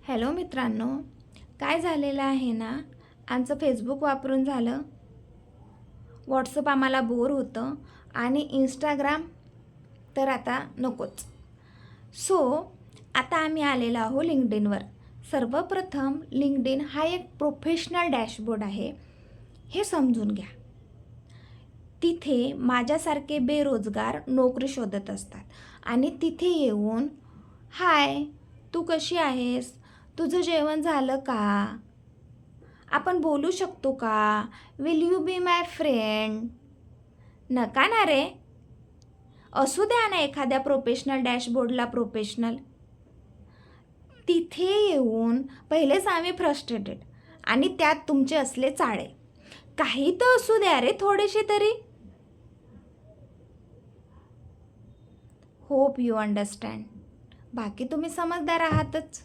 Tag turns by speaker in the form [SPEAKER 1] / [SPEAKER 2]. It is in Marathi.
[SPEAKER 1] हॅलो मित्रांनो, काय झालेलं आहे ना, आमचं फेसबुक वापरून झालं, व्हॉट्सअप आम्हाला बोर होतं आणि इंस्टाग्राम तर आता नकोच. सो आता आम्ही आलेलो आहो लिंक्डइनवर. सर्वप्रथम लिंक्डइन हा एक प्रोफेशनल डॅशबोर्ड आहे, हे समजून घ्या. तिथे माझ्यासारखे बेरोजगार नोकरी शोधत असतात आणि तिथे येऊन हाय, तू कशी आहेस, तुझं जेवण झालं का, आपण बोलू शकतो का, will you be my friend. नका ना रे, असू द्या ना एखाद्या प्रोफेशनल डॅशबोर्डला प्रोफेशनल. तिथे येऊन पहिलेच आम्ही फ्रस्ट्रेटेड आणि त्यात तुमचे असले चाळे. काही तर असू द्या रे थोडेसे तरी. Hope you understand. बाकी तुम्ही समजदार आहातच.